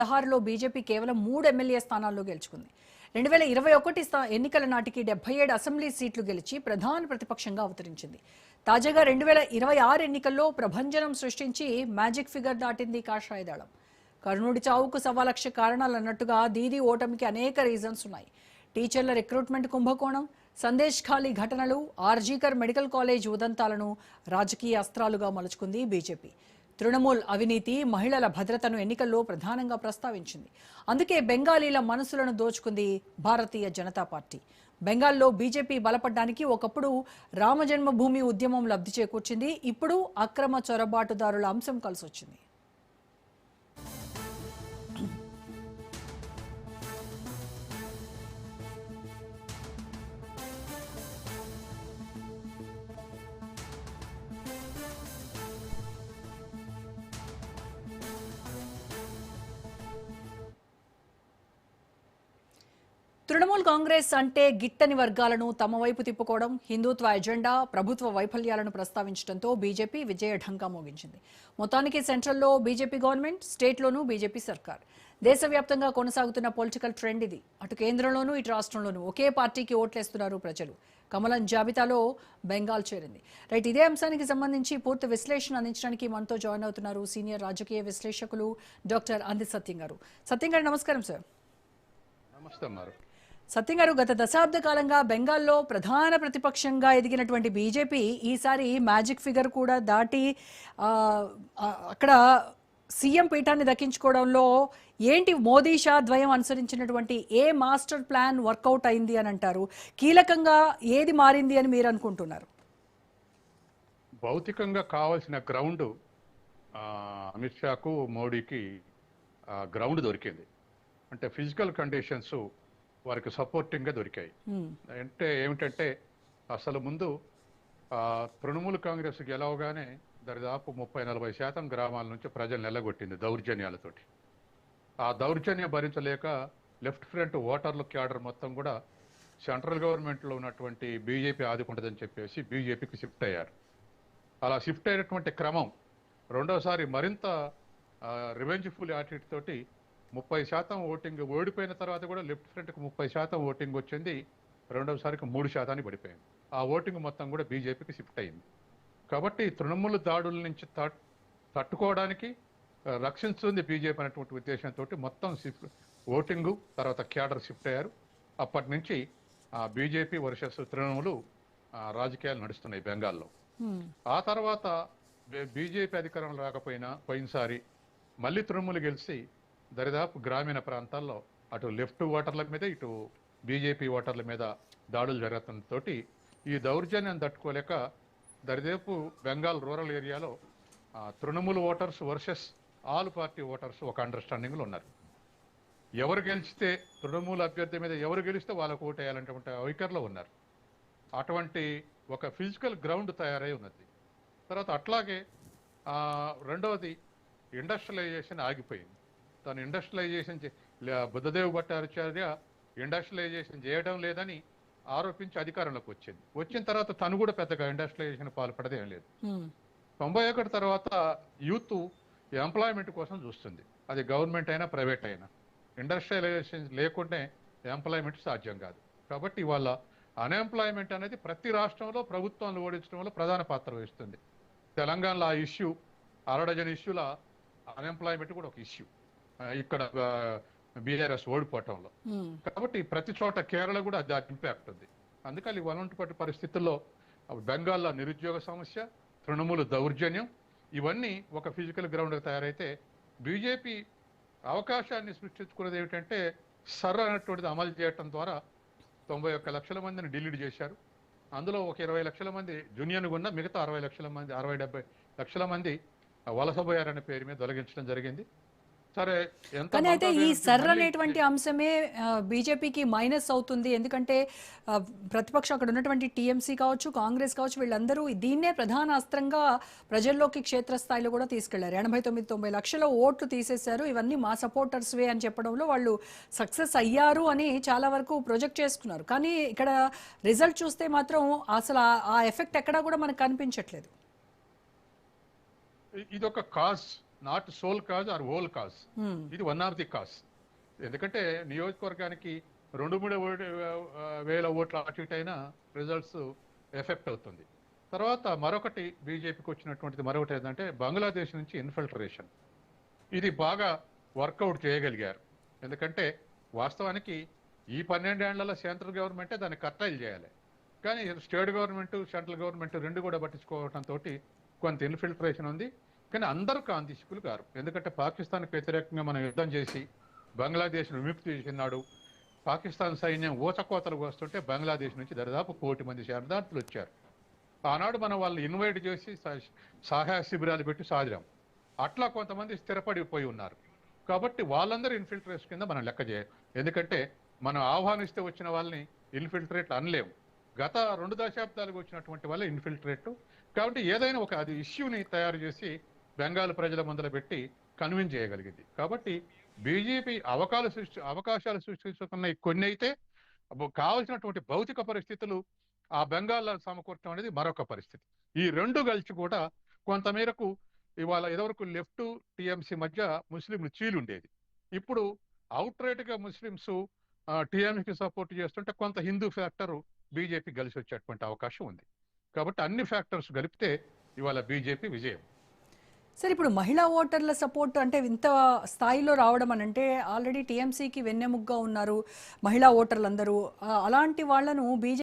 16లో BJP కేవలం 3 MLA స్థానాల్లో గెలుచుకుంది. 2021 ఎన్నికల నాటికి 77 అసెంబ్లీ సీట్లు గెలిచి ప్రధాన ప్రతిపక్షంగా అవతరించింది. తాజాగా 2026 ఎన్నికల్లో ప్రభంజనం సృష్టించి మ్యాజిక్ ఫిగర్ దాటింది కాషాయ దళం. కర్ణుడి చావుకు 1,00,000 కారణాలన్నట్టుగా దీదీ ఓటమికి అనేక రీజన్స్ ఉన్నాయి. టీచర్ల రిక్రూట్మెంట్ కుంభకోణం, సందేశ్ ఖాళీ ఘటనలు, ఆర్జీకర్ మెడికల్ కాలేజ్ ఉదంతాలను రాజకీయ అస్త్రాలుగా మలుచుకుంది బీజేపీ. తృణమూల్ అవినీతి, మహిళల భద్రతను ఎన్నికల్లో ప్రధానంగా ప్రస్తావించింది. అందుకే బెంగాలీల మనసులను దోచుకుంది భారతీయ జనతా పార్టీ. బెంగాల్లో బీజేపీ బలపడ్డానికి ఒకప్పుడు రామజన్మభూమి ఉద్యమం లబ్ధి చేకూర్చింది. ఇప్పుడు అక్రమ చొరబాటుదారుల అంశం కలిసొచ్చింది. తృణమూల్ కాంగ్రెస్ అంటే గిట్టని వర్గాలను తమ వైపు తిప్పుకోవడం, హిందుత్వ ఎజెండా, ప్రభుత్వ వైఫల్యాలను ప్రస్తావించడంతో బీజేపీ విజయఢంకా మోగించింది. మొత్తానికి సెంట్రల్లో బీజేపీ గవర్నమెంట్, స్టేట్లోనూ బీజేపీ సర్కార్. దేశవ్యాప్తంగా కొనసాగుతున్న పొలిటికల్ ట్రెండ్ ఇది. అటు కేంద్రంలోనూ ఇటు రాష్ట్రంలోనూ ఒకే పార్టీకి ఓట్లేస్తున్నారు ప్రజలు. కమలం జాబితాలో బెంగాల్ చేరింది. రైట్, ఇదే అంశానికి సంబంధించి పూర్తి విశ్లేషణ అందించడానికి మనతో జాయిన్ అవుతున్నారు సీనియర్ రాజకీయ విశ్లేషకులు డాక్టర్ అంది సత్యం గారు. సత్యం గారు నమస్కారం సార్. నమస్తే. సత్యం గారు, గత దశాబ్ద కాలంగా బెంగాల్లో ప్రధాన ప్రతిపక్షంగా ఎదిగినటువంటి బీజేపీ ఈసారి మ్యాజిక్ ఫిగర్ కూడా దాటి అక్కడ సీఎం పీఠాన్ని దక్కించుకోవడంలో ఏంటి మోదీ షా ద్వయం అనుసరించినటువంటి ఏ మాస్టర్ ప్లాన్ వర్కౌట్ అయింది అని అంటారు? కీలకంగా ఏది మారింది అని మీరు అనుకుంటున్నారు? భౌతికంగా కావాల్సిన గ్రౌండ్ అమిత్ షాకు, మోడీకి గ్రౌండ్ దొరికింది. అంటే ఫిజికల్ కండిషన్స్ వారికి సపోర్టింగ్గా దొరికాయి. అంటే ఏమిటంటే అసలు ముందు తృణమూల్ కాంగ్రెస్ గెలవగానే దాదాపు 30-40% గ్రామాల నుంచి ప్రజలు నెల్లగొట్టింది దౌర్జన్యాలతోటి. ఆ దౌర్జన్యం భరించలేక లెఫ్ట్ ఫ్రంట్ ఓటర్ల క్యాడర్ మొత్తం కూడా సెంట్రల్ గవర్నమెంట్లో ఉన్నటువంటి బీజేపీ ఆదుకుంటుందని చెప్పేసి బీజేపీకి షిఫ్ట్ అయ్యారు. అలా షిఫ్ట్ అయినటువంటి క్రమం రెండోసారి మరింత రివెంజ్ఫుల్ యాటిట్యూడ్ తోటి 30% ఓటింగ్ ఓడిపోయిన తర్వాత కూడా లెఫ్ట్ ఫ్రంట్కి 30% ఓటింగ్ వచ్చింది. రెండవసారికి 3% పడిపోయింది. ఆ ఓటింగ్ మొత్తం కూడా బీజేపీకి షిఫ్ట్ అయింది. కాబట్టి తృణమూల దాడుల నుంచి తట్టుకోవడానికి రక్షిస్తుంది బీజేపీ అనేటువంటి ఉద్దేశంతో మొత్తం ఓటింగు తర్వాత క్యాడర్ షిఫ్ట్ అయ్యారు. అప్పటి నుంచి బీజేపీ వర్సెస్ తృణమూలు రాజకీయాలు నడుస్తున్నాయి బెంగాల్లో. ఆ తర్వాత బీజేపీ అధికారంలో రాకపోయినా పోయినసారి మళ్ళీ తృణమూలు గెలిచి దరిదాపు గ్రామీణ ప్రాంతాల్లో అటు లెఫ్ట్ ఓటర్ల మీద ఇటు బీజేపీ ఓటర్ల మీద దాడులు జరుగుతుండటంతో ఈ దౌర్జన్యం తట్టుకోలేక దరిదాపు బెంగాల్ రూరల్ ఏరియాలో Trinamool voters versus all party voters ఒక అండర్స్టాండింగ్లో ఉన్నారు. ఎవరు గెలిస్తే తృణమూల్ అభ్యర్థి మీద ఎవరు గెలిస్తే వాళ్ళకు ఓటు వేయాలంటే వైఖరిలో ఉన్నారు. అటువంటి ఒక ఫిజికల్ గ్రౌండ్ తయారై ఉన్నది. తర్వాత అట్లాగే రెండవది ఇండస్ట్రియలైజేషన్ ఆగిపోయింది. తను ఇండస్ట్రియలైజేషన్ బుద్ధదేవ్ భట్టాచార్య ఇండస్ట్రియలైజేషన్ చేయడం లేదని ఆరోపించి అధికారంలోకి వచ్చిన తర్వాత తను కూడా పెద్దగా ఇండస్ట్రియలైజేషన్ పాల్పడదేం లేదు. 91 తర్వాత యూత్ ఎంప్లాయ్మెంట్ కోసం చూస్తుంది. అది గవర్నమెంట్ అయినా ప్రైవేట్ అయినా. ఇండస్ట్రియలైజేషన్ లేకుంటే ఎంప్లాయ్మెంట్ సాధ్యం కాదు. కాబట్టి ఇవాళ అన్ఎంప్లాయ్మెంట్ అనేది ప్రతి రాష్ట్రంలో ప్రభుత్వాన్ని ఓడించడంలో ప్రధాన పాత్ర వహిస్తుంది. తెలంగాణలో ఆ ఇష్యూ, అరడజన్ ఇష్యూల అన్ఎంప్లాయ్మెంట్ కూడా ఒక ఇష్యూ ఇక్కడ బీఆర్ఎస్ ఓడిపోవటంలో. కాబట్టి ప్రతి చోట కేరళ కూడా దాని ఇంపాక్ట్ ఉంది. అందుకని ఇలాంటి పరిస్థితుల్లో బెంగాల్లో నిరుద్యోగ సమస్య, తృణమూలు దౌర్జన్యం ఇవన్నీ ఒక ఫిజికల్ గ్రౌండ్ తయారైతే బీజేపీ అవకాశాన్ని సృష్టించుకున్నది ఏమిటంటే సర్ అనేటువంటిది అమలు చేయటం ద్వారా 91 లక్షల మందిని డిలీట్ చేశారు. అందులో ఒక 20 లక్షల మంది జూనియర్గా ఉన్న మిగతా 60 లక్షల మంది 60-70 లక్షల మంది వలసపోయారనే పేరు మీద తొలగించడం జరిగింది. కానీ అయితే ఈ సర్ అనేటువంటి అంశమే బీజేపీకి మైనస్ అవుతుంది. ఎందుకంటే ప్రతిపక్షం అక్కడ ఉన్నటువంటి టీఎంసీ కావచ్చు, కాంగ్రెస్ కావచ్చు, వీళ్ళందరూ దీన్నే ప్రధాన అస్త్రంగా ప్రజల్లోకి క్షేత్రస్థాయిలో కూడా తీసుకెళ్లారు. 89-90 లక్షల ఓట్లు తీసేశారు. ఇవన్నీ మా సపోర్టర్స్ వే అని చెప్పడంలో వాళ్ళు సక్సెస్ అయ్యారు అని చాలా వరకు ప్రొజెక్ట్ చేసుకున్నారు. కానీ ఇక్కడ రిజల్ట్ చూస్తే మాత్రం అసలు ఆ ఎఫెక్ట్ ఎక్కడా కూడా మనకు కనిపించట్లేదు. ఇదొక cause not sole cause or whole cause. ఇది వన్ ఆఫ్ ది కాజ్. ఎందుకంటే నియోజకవర్గానికి 2-3 వేల ఓట్ల అటు ఇటు అయినా రిజల్ట్స్ ఎఫెక్ట్ అవుతుంది. తర్వాత మరొకటి బీజేపీకి వచ్చినటువంటిది మరొకటి ఏంటంటే బంగ్లాదేశ్ నుంచి ఇన్ఫిల్ట్రేషన్. ఇది బాగా వర్కౌట్ చేయగలిగారు. ఎందుకంటే వాస్తవానికి ఈ 12 ఏళ్లలో సెంట్రల్ గవర్నమెంటే దాన్ని కట్టైలు చేయాలి. కానీ స్టేట్ గవర్నమెంట్, సెంట్రల్ గవర్నమెంట్ రెండు కూడా పట్టించుకోవడంతో కొంత ఇన్ఫిల్ట్రేషన్ ఉంది. కానీ అందరూ కాంతిశికులు గారు. ఎందుకంటే పాకిస్తాన్కి వ్యతిరేకంగా మనం యుద్ధం చేసి బంగ్లాదేశ్ను విముక్తి చేసినాడు. పాకిస్తాన్ సైన్యం ఊచకోతలకు వస్తుంటే బంగ్లాదేశ్ నుంచి దాదాపు 1 కోటి మంది శరణార్థులు వచ్చారు. ఆనాడు మనం వాళ్ళని ఇన్వైట్ చేసి సహాయ శిబిరాలు పెట్టి సాధిరాం. అట్లా కొంతమంది స్థిరపడిపోయి ఉన్నారు. కాబట్టి వాళ్ళందరూ ఇన్ఫిల్ట్రేట్స్ కింద మనం లెక్క చేయాలి. ఎందుకంటే మనం ఆహ్వానిస్తే వచ్చిన వాళ్ళని ఇన్ఫిల్ట్రేట్ అనలేము. గత 2 దశాబ్దాలకు వచ్చినటువంటి వాళ్ళే ఇన్ఫిల్ట్రేట్. కాబట్టి ఏదైనా ఒక అది ఇష్యూని తయారు చేసి బెంగాల్ ప్రజల ముందర పెట్టి కన్విన్స్ చేయగలిగింది. కాబట్టి బీజేపీ అవకాశాలు సృష్టించుకున్న కొన్ని అయితే కావలసినటువంటి భౌతిక పరిస్థితులు ఆ బెంగాల్లో సమకూర్చడం అనేది మరొక పరిస్థితి. ఈ రెండు కలిసి కూడా కొంతమేరకు ఇవాళ ఇదివరకు లెఫ్ట్ టీఎంసీ మధ్య ముస్లింలు చీలుండేది. ఇప్పుడు అవుట్ రైట్ గా ముస్లింస్ టీఎంసీకి సపోర్ట్ చేస్తుంటే కొంత హిందూ ఫ్యాక్టర్ బీజేపీ కలిసి వచ్చేటువంటి అవకాశం ఉంది. కాబట్టి అన్ని ఫ్యాక్టర్స్ కలిపితే ఇవాళ బీజేపీ విజయం. సార్, ఇప్పుడు మహిళా ఓటర్ల సపోర్ట్ అంటే ఇంత స్థాయిలో రావడం అని అంటే ఆల్రెడీ టీఎంసీకి వెన్నెముగ్గా ఉన్నారు మహిళా ఓటర్లందరూ. అలాంటి వాళ్లను బీజేపీ